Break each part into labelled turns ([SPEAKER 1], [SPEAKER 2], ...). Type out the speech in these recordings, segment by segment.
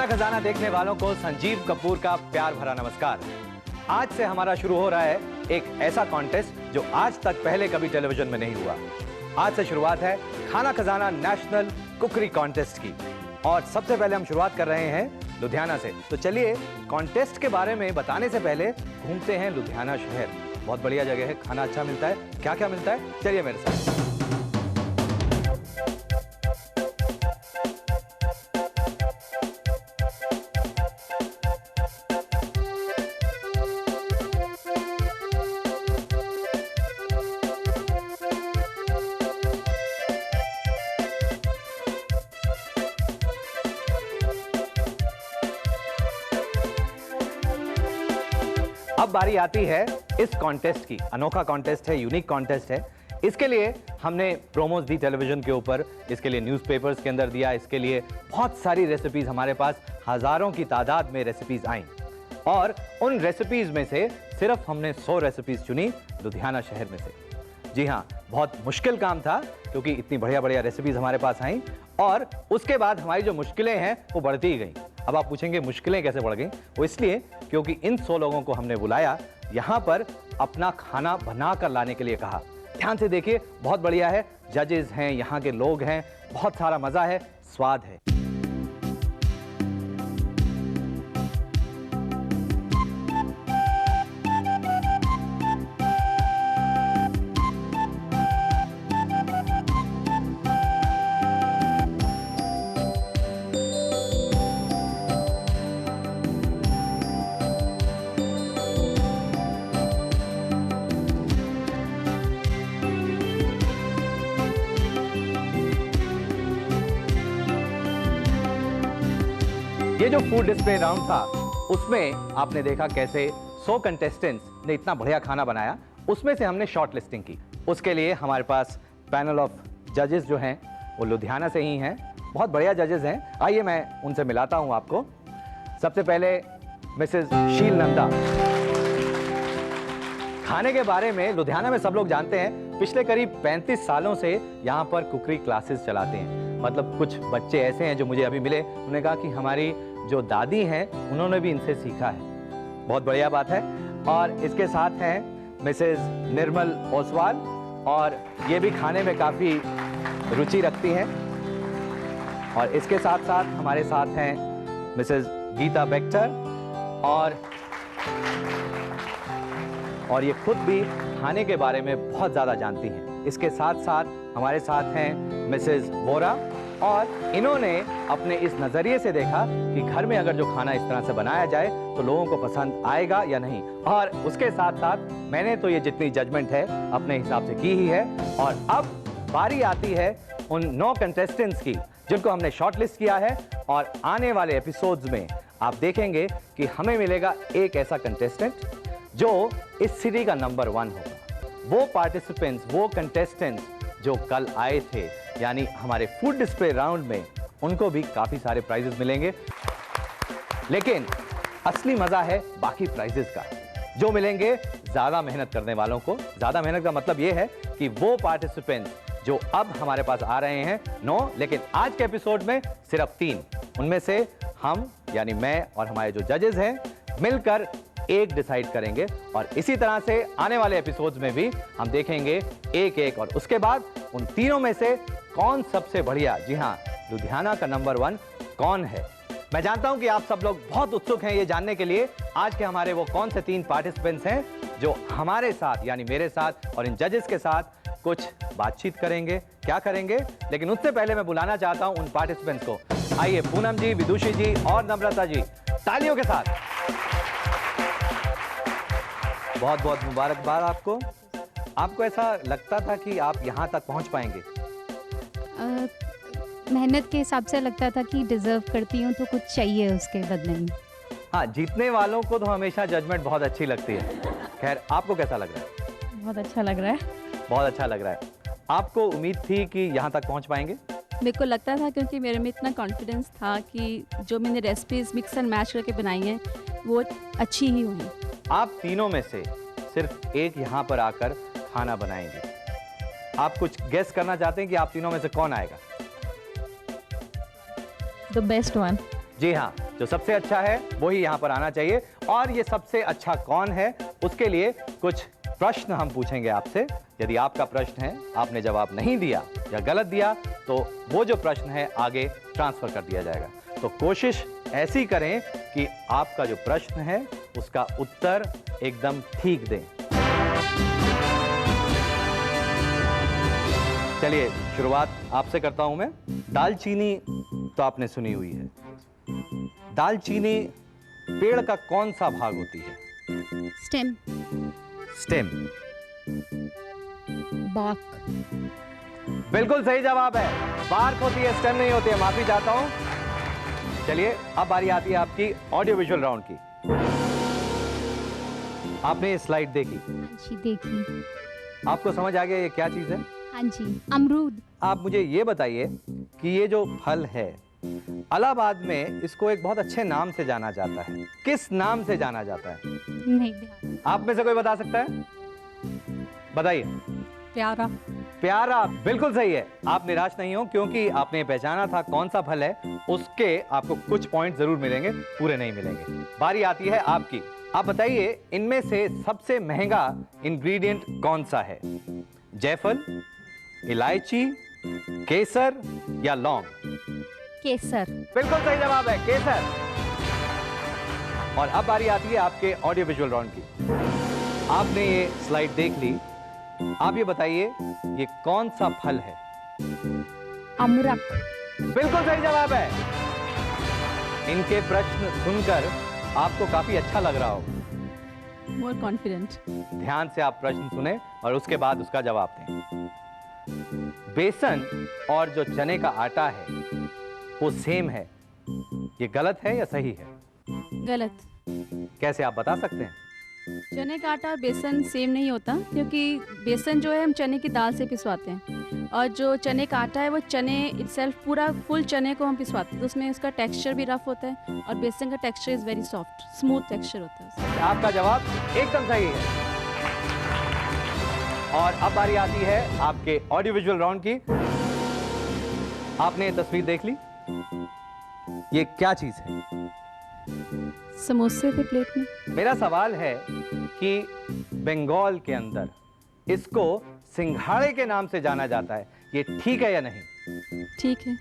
[SPEAKER 1] खजाना देखने वालों को संजीव कपूर का प्यार भरा नमस्कार। आज से हमारा शुरू हो रहा है एक ऐसा कॉन्टेस्ट जो आज तक पहले कभी टेलीविजन में नहीं हुआ। आज से शुरुआत है खाना खजाना नेशनल कुकरी कॉन्टेस्ट की और सबसे पहले हम शुरुआत कर रहे हैं लुधियाना से। तो चलिए कॉन्टेस्ट के बारे में बताने से पहले घूमते हैं लुधियाना शहर। बहुत बढ़िया जगह है, खाना अच्छा मिलता है। क्या क्या मिलता है, चलिए मेरे साथ। अब बारी आती है इस कॉन्टेस्ट की। अनोखा कॉन्टेस्ट है, यूनिक कॉन्टेस्ट है। इसके लिए हमने प्रोमोज दी टेलीविजन के ऊपर, इसके लिए न्यूज़पेपर्स के अंदर दिया, इसके लिए बहुत सारी रेसिपीज हमारे पास हजारों की तादाद में रेसिपीज आई और उन रेसिपीज में से सिर्फ हमने 100 रेसिपीज चुनी लुधियाना शहर में से। जी हाँ, बहुत मुश्किल काम था क्योंकि इतनी बढ़िया बढ़िया रेसिपीज हमारे पास आई और उसके बाद हमारी जो मुश्किलें हैं वो बढ़ती ही गई। अब आप पूछेंगे मुश्किलें कैसे बढ़ गई? वो इसलिए क्योंकि इन 100 लोगों को हमने बुलाया, यहाँ पर अपना खाना बना कर लाने के लिए कहा। ध्यान से देखिए, बहुत बढ़िया है। जजेस हैं, यहाँ के लोग हैं, बहुत सारा मजा है, स्वाद है। ये जो फूड डिस्प्ले राउंड था उसमें आपने देखा कैसे 100 कंटेस्टेंट्स ने इतना बढ़िया खाना बनाया। उसमें से हमने शॉर्ट लिस्टिंग की। उसके लिए हमारे पास पैनल ऑफ जजेस जो हैं वो लुधियाना से ही हैं। बहुत बढ़िया जजेस हैं। आइए मैं उनसे मिलाता हूं आपको। सबसे पहले मिसेस शील नंदा। खाने के बारे में लुधियाना में सब लोग जानते हैं, पिछले करीब 35 सालों से यहाँ पर कुकरी क्लासेस चलाते हैं। मतलब कुछ बच्चे ऐसे हैं जो मुझे अभी मिले, उन्होंने कहा कि हमारी जो दादी हैं उन्होंने भी इनसे सीखा है। बहुत बढ़िया बात है। और इसके साथ हैं मिसेस निर्मल ओसवाल और ये भी खाने में काफ़ी रुचि रखती हैं। और इसके साथ साथ हमारे साथ हैं मिसेस गीता बेक्टर और ये खुद भी खाने के बारे में बहुत ज़्यादा जानती हैं। इसके साथ साथ हमारे साथ हैं मिसेस वोरा और इन्होंने अपने इस नज़रिए से देखा कि घर में अगर जो खाना इस तरह से बनाया जाए तो लोगों को पसंद आएगा या नहीं। और उसके साथ साथ मैंने तो ये जितनी जजमेंट है अपने हिसाब से की ही है। और अब बारी आती है उन 9 कंटेस्टेंट्स की जिनको हमने शॉर्टलिस्ट किया है। और आने वाले एपिसोड्स में आप देखेंगे कि हमें मिलेगा एक ऐसा कंटेस्टेंट जो इस सिटी का नंबर 1 होगा। वो पार्टिसिपेंट्स, वो कंटेस्टेंट्स जो कल आए थे, यानी हमारे फूड डिस्प्ले राउंड में, उनको भी काफी सारे प्राइजेस मिलेंगे। लेकिन असली मजा है बाकी प्राइजेस का, जो मिलेंगे ज्यादा मेहनत करने वालों को। ज्यादा मेहनत का मतलब यह है कि वो पार्टिसिपेंट्स जो अब हमारे पास आ रहे हैं 9, लेकिन आज के एपिसोड में सिर्फ 3, उनमें से हम यानी मैं और हमारे जो जजेस हैं मिलकर एक डिसाइड करेंगे। और इसी तरह से आने वाले एपिसोड्स में भी हम देखेंगे एक और उसके बाद उन तीनों में से कौन सबसे बढ़िया, जी हाँ, लुधियाना का नंबर 1 कौन है। मैं जानता हूं कि आप सब लोग बहुत उत्सुक हैं ये जानने के लिए आज के हमारे वो कौन से 3 पार्टिसिपेंट्स हैं जो हमारे साथ यानी मेरे साथ और इन जजेस के साथ कुछ बातचीत करेंगे। क्या करेंगे, लेकिन उससे पहले मैं बुलाना चाहता हूं उन पार्टिसिपेंट्स को। आइए, पूनम जी, विदुषी जी और नम्रता जी, तालियों के साथ बहुत बहुत मुबारकबाद आपको। आपको ऐसा लगता था कि आप यहाँ तक पहुँच पाएंगे?
[SPEAKER 2] मेहनत के हिसाब से लगता था कि डिजर्व करती हूँ तो कुछ चाहिए उसके बदले में।
[SPEAKER 1] हाँ, जीतने वालों को तो हमेशा जजमेंट बहुत अच्छी लगती है। खैर, आपको कैसा लग रहा है?
[SPEAKER 2] बहुत अच्छा लग रहा है।
[SPEAKER 1] बहुत अच्छा लग रहा है। आपको उम्मीद थी कि यहाँ तक पहुँच पाएंगे?
[SPEAKER 3] मेरे को लगता था क्योंकि मेरे में इतना कॉन्फिडेंस था कि जो मैंने रेसिपीज मिक्स एंड मैच करके बनाई हैं वो अच्छी ही हुई।
[SPEAKER 1] आप तीनों में से सिर्फ एक यहाँ पर आकर खाना बनाएंगे। आप कुछ गेस करना चाहते हैं कि आप तीनों में से कौन आएगा?
[SPEAKER 3] The best one.
[SPEAKER 1] जी हाँ, जो सबसे अच्छा है वही यहाँ पर आना चाहिए। और ये सबसे अच्छा कौन है, उसके लिए कुछ प्रश्न हम पूछेंगे आपसे। यदि आपका प्रश्न है, आपने जवाब नहीं दिया या गलत दिया, तो वो जो प्रश्न है आगे ट्रांसफर कर दिया जाएगा। तो कोशिश ऐसी करें कि आपका जो प्रश्न है उसका उत्तर एकदम ठीक दें। चलिए शुरुआत आपसे करता हूं मैं। दालचीनी तो आपने सुनी हुई है। दालचीनी पेड़ का कौन सा भाग होती है?
[SPEAKER 2] स्टेम।
[SPEAKER 1] स्टेम।
[SPEAKER 2] बार्क।
[SPEAKER 1] बिल्कुल सही जवाब है, बार्क होती है, स्टेम नहीं होती है। माफी चाहता हूं। चलिए अब बारी आती है आपकी ऑडियो विजुअल राउंड की। आपने ये स्लाइड देखी,
[SPEAKER 2] हाँ जी, देखी।
[SPEAKER 1] आपको समझ आ गया ये क्या चीज है?
[SPEAKER 2] हाँ जी, अमरूद।
[SPEAKER 1] आप मुझे ये बताइए कि ये जो फल है, इलाहाबाद में इसको एक बहुत अच्छे नाम से जाना जाता है। किस नाम से जाना जाता है?
[SPEAKER 2] नहीं ध्यान।
[SPEAKER 1] आप में से कोई बता सकता है? बताइए।
[SPEAKER 3] प्यारा।
[SPEAKER 1] प्यारा, बिल्कुल सही है। आप निराश नहीं हो, क्योंकि आपने पहचाना था कौन सा फल है। उसके आपको कुछ पॉइंट जरूर मिलेंगे, पूरे नहीं मिलेंगे। बारी आती है आपकी। आप बताइए इनमें से सबसे महंगा इंग्रेडिएंट कौन सा है? जायफल, इलायची, केसर या लौंग?
[SPEAKER 2] केसर।
[SPEAKER 1] बिल्कुल सही जवाब है, केसर। और अब बारी आती है आपके ऑडियो विजुअल राउंड की। आपने ये स्लाइड देख ली। आप ये बताइए ये कौन सा फल है?
[SPEAKER 2] अमरक।
[SPEAKER 1] बिल्कुल सही जवाब है। इनके प्रश्न सुनकर आपको काफी अच्छा लग रहा होगा।
[SPEAKER 3] More confident.
[SPEAKER 1] ध्यान से आप प्रश्न सुने और उसके बाद उसका जवाब दें। बेसन और जो चने का आटा है वो सेम है, ये गलत है या सही है?
[SPEAKER 3] गलत।
[SPEAKER 1] कैसे, आप बता सकते हैं?
[SPEAKER 3] चने का आटा और बेसन सेम नहीं होता, क्योंकि बेसन जो है हम चने की दाल से पिसवाते हैं, और जो चने का आटा है वो चने इटसेल्फ पूरा फुल चने को हम पिसवाते हैं, तो उसमें उसका टेक्सचर भी रफ होता है, और बेसन का texture is very soft, smooth texture होता है उसका।
[SPEAKER 1] आपका जवाब एकदम सही है। और अब बारी आती है आपके ऑडियो विजुअल राउंड की। आपने ये तस्वीर देख ली, ये क्या चीज है?
[SPEAKER 3] समोसे थे प्लेट में।
[SPEAKER 1] मेरा सवाल है कि बंगाल के अंदर इसको सिंघाड़े के नाम से जाना जाता है, ये ठीक है या नहीं?
[SPEAKER 3] ठीक है।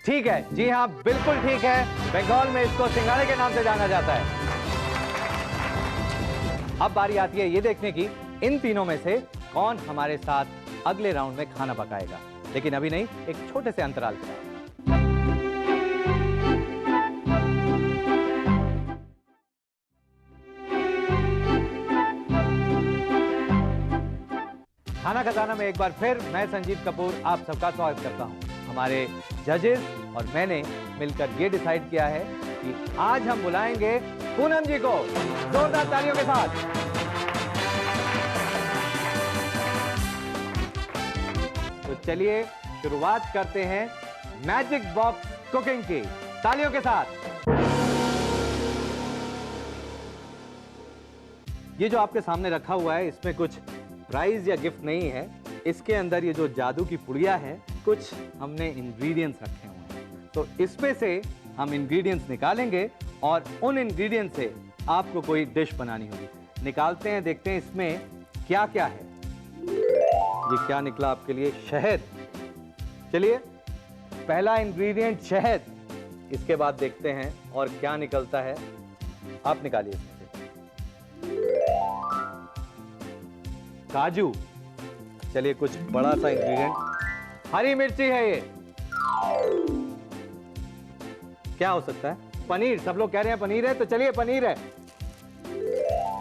[SPEAKER 1] ठीक है, जी हाँ, बिल्कुल ठीक है। बंगाल में इसको सिंघाड़े के नाम से जाना जाता है। अब बारी आती है ये देखने की, इन तीनों में से कौन हमारे साथ अगले राउंड में खाना पकाएगा। लेकिन अभी नहीं, एक छोटे से अंतराल के बाद। खाना खजाना में एक बार फिर मैं संजीव कपूर आप सबका स्वागत करता हूं। हमारे जजेस और मैंने मिलकर ये डिसाइड किया है कि आज हम बुलाएंगे पूनम जी को, जोरदार तालियों के साथ। तो चलिए शुरुआत करते हैं मैजिक बॉक्स कुकिंग की, तालियों के साथ। ये जो आपके सामने रखा हुआ है, इसमें कुछ प्राइज या गिफ्ट नहीं है। इसके अंदर ये जो जादू की पुड़िया है, कुछ हमने इंग्रेडिएंट्स रखे हुए हैं। तो इसमें से हम इंग्रेडिएंट्स निकालेंगे और उन इंग्रेडिएंट्स से आपको कोई डिश बनानी होगी। निकालते हैं, देखते हैं इसमें क्या क्या है। ये क्या निकला आपके लिए? शहद। चलिए, पहला इंग्रेडिएंट शहद। इसके बाद देखते हैं और क्या निकलता है। आप निकालिए इसमें से। काजू। चलिए, कुछ बड़ा सा इंग्रेडिएंट। हरी मिर्ची है ये। क्या हो सकता है? पनीर। सब लोग कह रहे हैं पनीर है, तो चलिए पनीर है।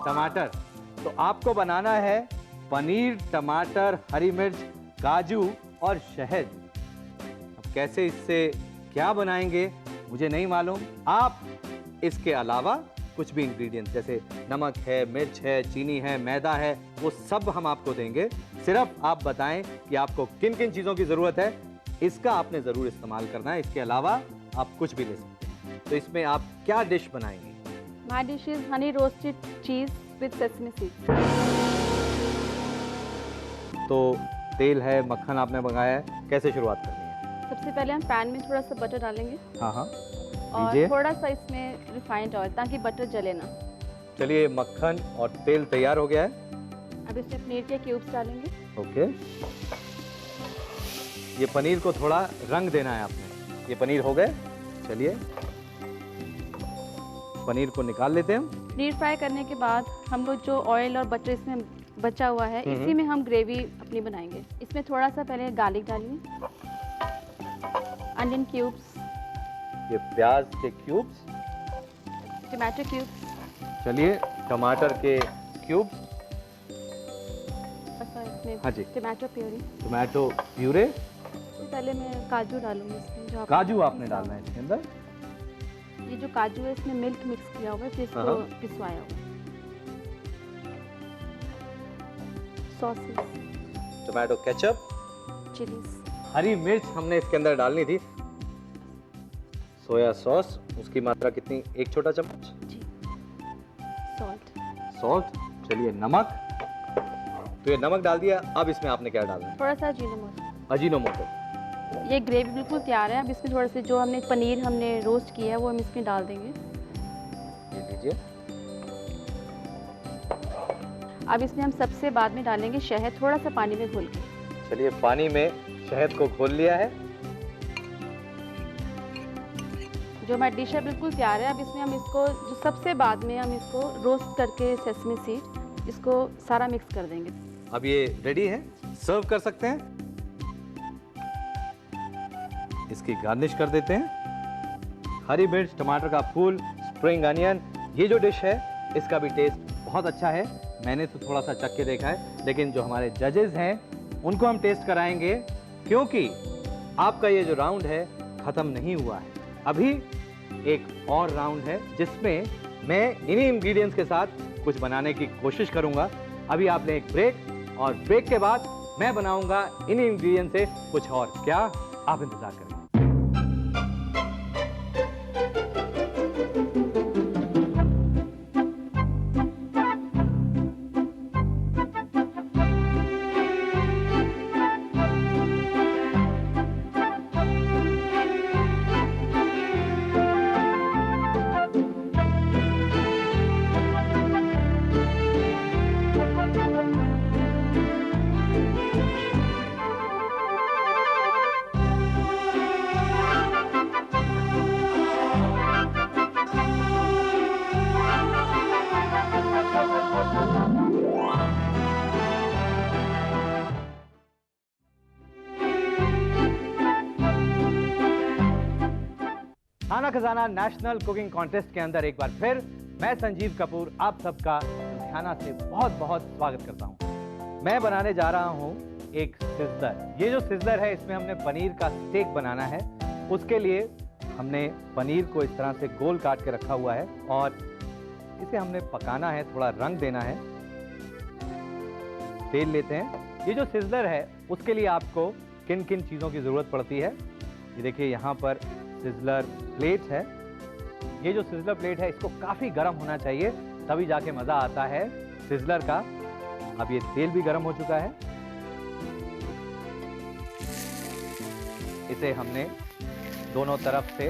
[SPEAKER 1] टमाटर। तो आपको बनाना है पनीर, टमाटर, हरी मिर्च, काजू और शहद। अब कैसे इससे क्या बनाएंगे मुझे नहीं मालूम। आप इसके अलावा कुछ भी इंग्रेडिएंट्स जैसे नमक है, मिर्च है, चीनी है, मैदा है, वो सब हम आपको देंगे। सिर्फ आप बताएं कि आपको किन किन चीज़ों की ज़रूरत है, इसका आपने ज़रूर इस्तेमाल करना है। इसके अलावा आप कुछ भी ले सकते हैं। तो इसमें आप क्या डिश बनाएंगे?
[SPEAKER 3] My dish is honey roasted चीज विद सेसमी सीड्स।
[SPEAKER 1] तो तेल है, मक्खन आपने मंगाया है, कैसे शुरुआत करनी है?
[SPEAKER 3] सबसे पहले हम पैन में थोड़ा सा बटर डालेंगे।
[SPEAKER 1] हाँ हाँ। दीजिए।
[SPEAKER 3] और थोड़ा सा इसमें रिफाइंड ऑयल ताकि बटर जले ना।
[SPEAKER 1] चलिए, मक्खन और तेल तैयार हो गया है।
[SPEAKER 3] अब इसमें पनीर के क्यूब्स डालेंगे।
[SPEAKER 1] ओके, ये पनीर को थोड़ा रंग देना है आपने। ये पनीर हो गए। चलिए, पनीर को निकाल लेते हैं हम।
[SPEAKER 3] पनीर फ्राई करने के बाद हम लोग जो ऑयल और बटर इसमें बचा हुआ है, इसी में हम ग्रेवी अपनी बनाएंगे। इसमें थोड़ा सा पहले गार्लिक डालिए, अनियन क्यूब्स,
[SPEAKER 1] ये प्याज के क्यूब्स।
[SPEAKER 3] टमाटो क्यूब्स,
[SPEAKER 1] चलिए, टमाटर के क्यूब्स।
[SPEAKER 3] इसमें
[SPEAKER 1] हाँ जी।
[SPEAKER 3] Tomato puree.
[SPEAKER 1] Tomato puree.
[SPEAKER 3] तो पहले मैं काजू डालूंगी इसमें, जो
[SPEAKER 1] काजू आपने डालना है इसके अंदर।
[SPEAKER 3] ये जो काजू है इसमें मिल्क मिक्स किया हुआ है, फिर इसको पिसवाया हुआ है। सॉसेस,
[SPEAKER 1] टोमेटो केचप,
[SPEAKER 3] चिलीज,
[SPEAKER 1] हरी मिर्च हमने इसके अंदर डालनी थी। सोया सॉस, उसकी मात्रा कितनी? 1 छोटा चम्मच।
[SPEAKER 3] जी, सॉल्ट,
[SPEAKER 1] सॉल्ट। चलिए, नमक। तो ये नमक डाल दिया। अब इसमें आपने क्या डालना है?
[SPEAKER 3] थोड़ा सा अजीनोमोटो।
[SPEAKER 1] अजीनोमोटो।
[SPEAKER 3] ये ग्रेवी बिल्कुल तैयार है। अब इसमें थोड़ा सा जो हमने पनीर हमने रोस्ट किया है वो हम इसमें डाल देंगे।
[SPEAKER 1] ये लीजिए।
[SPEAKER 3] अब इसमें हम सबसे बाद में डालेंगे शहद, थोड़ा सा पानी में घोल के।
[SPEAKER 1] चलिए, पानी में शहद को घोल लिया है।
[SPEAKER 3] जो हमारी डिश है बिल्कुल तैयार है। अब इसमें हम इसको जो सबसे बाद में हम इसको रोस्ट करके सेसमी सीड, इसको सारा मिक्स कर देंगे।
[SPEAKER 1] अब ये रेडी है, सर्व कर सकते हैं। इसकी गार्निश कर देते हैं। हरी मिर्च, टमाटर का फूल, स्प्रिंग अनियन। ये जो डिश है इसका भी टेस्ट बहुत अच्छा है। मैंने तो थोड़ा सा चख के देखा है, लेकिन जो हमारे जजेस हैं उनको हम टेस्ट कराएंगे, क्योंकि आपका ये जो राउंड है खत्म नहीं हुआ है। अभी एक और राउंड है जिसमें मैं इन्हीं इंग्रेडिएंट्स के साथ कुछ बनाने की कोशिश करूंगा। अभी आप लें एक ब्रेक, और ब्रेक के बाद मैं बनाऊंगा इन्हीं इंग्रेडिएंट्स से कुछ और। क्या आप इंतजार करें। खाना खजाना नेशनल कुकिंग कॉन्टेस्ट के अंदर एक बार फिर मैं संजीव कपूर आप सबका लुधियाना से बहुत बहुत स्वागत करता हूं। मैं बनाने जा रहा हूं एक सिज़लर। ये जो सिज़लर है इसमें हमने पनीर का स्टेक बनाना है। उसके लिए हमने पनीर को इस तरह से गोल काट के रखा हुआ है और इसे हमने पकाना है, थोड़ा रंग देना है। तेल लेते हैं। ये जो सिज़लर है उसके लिए आपको किन किन चीज़ों की ज़रूरत पड़ती है, ये देखिए यहाँ पर सिज़लर प्लेट है। ये जो सिज़लर प्लेट है इसको काफ़ी गर्म होना चाहिए, तभी जाके मज़ा आता है सिज़लर का। अब ये तेल भी गर्म हो चुका है। इसे हमने दोनों तरफ से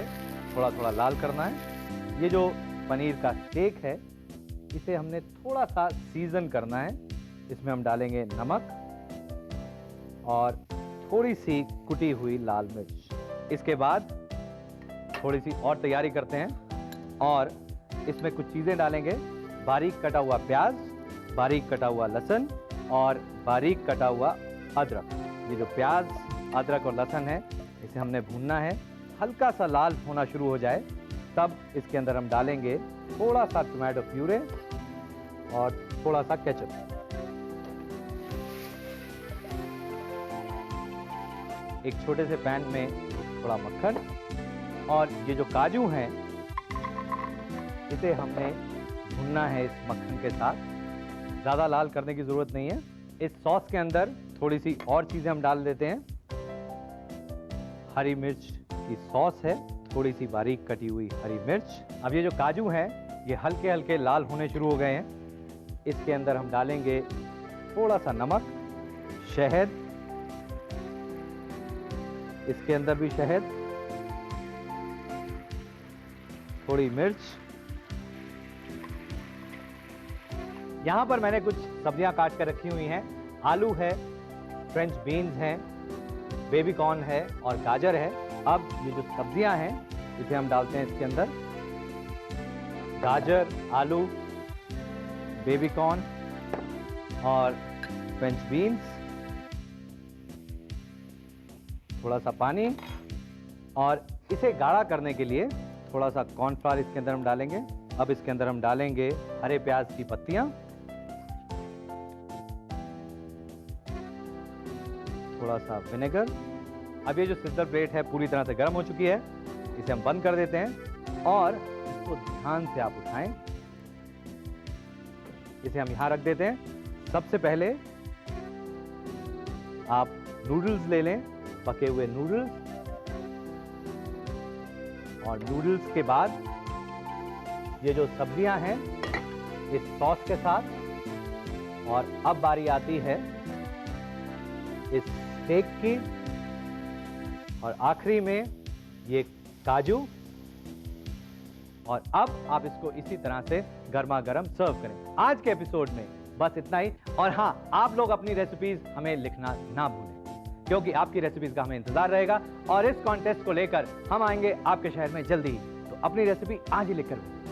[SPEAKER 1] थोड़ा थोड़ा लाल करना है। ये जो पनीर का स्टेक है इसे हमने थोड़ा सा सीजन करना है। इसमें हम डालेंगे नमक और थोड़ी सी कुटी हुई लाल मिर्च। इसके बाद थोड़ी सी और तैयारी करते हैं और इसमें कुछ चीज़ें डालेंगे। बारीक कटा हुआ प्याज, बारीक कटा हुआ लहसुन और बारीक कटा हुआ अदरक। ये जो प्याज, अदरक और लहसुन है इसे हमने भूनना है। हल्का सा लाल होना शुरू हो जाए तब इसके अंदर हम डालेंगे थोड़ा सा टोमेटो प्यूरे और थोड़ा सा केचप। एक छोटे से पैन में थोड़ा मक्खन और ये जो काजू हैं इसे हमने भूनना है इस मक्खन के साथ। ज़्यादा लाल करने की ज़रूरत नहीं है। इस सॉस के अंदर थोड़ी सी और चीज़ें हम डाल देते हैं। हरी मिर्च की सॉस है, थोड़ी सी बारीक कटी हुई हरी मिर्च। अब ये जो काजू हैं ये हल्के हल्के लाल होने शुरू हो गए हैं। इसके अंदर हम डालेंगे थोड़ा सा नमक, शहद, इसके अंदर भी शहद थोड़ी मिर्च। यहाँ पर मैंने कुछ सब्जियां काट कर रखी हुई हैं। आलू है, फ्रेंच बीन्स हैं, बेबी कॉर्न है और गाजर है। अब ये जो सब्जियां हैं इसे हम डालते हैं इसके अंदर। गाजर, आलू, बेबी कॉर्न और फ्रेंच बीन्स। थोड़ा सा पानी और इसे गाढ़ा करने के लिए थोड़ा सा कॉर्नफ्लावर इसके अंदर हम डालेंगे। अब इसके अंदर हम डालेंगे हरे प्याज की पत्तियां, थोड़ा सा विनेगर। अब ये जो सिजलर प्लेट है पूरी तरह से गर्म हो चुकी है, इसे हम बंद कर देते हैं और इसको ध्यान से आप उठाएं। इसे हम यहां रख देते हैं। सबसे पहले आप नूडल्स ले लें, पके हुए नूडल्स, और नूडल्स के बाद ये जो सब्जियां हैं इस सॉस के साथ। और अब बारी आती है इस स्टेक की, और आखिरी में ये काजू। और अब आप इसको इसी तरह से गर्मा गर्म सर्व करें। आज के एपिसोड में बस इतना ही। और हाँ, आप लोग अपनी रेसिपीज हमें लिखना ना भूलें, क्योंकि आपकी रेसिपीज का हमें इंतजार रहेगा और इस कॉन्टेस्ट को लेकर हम आएंगे आपके शहर में जल्दी ही। तो अपनी रेसिपी आज ही लिखकर भेजें।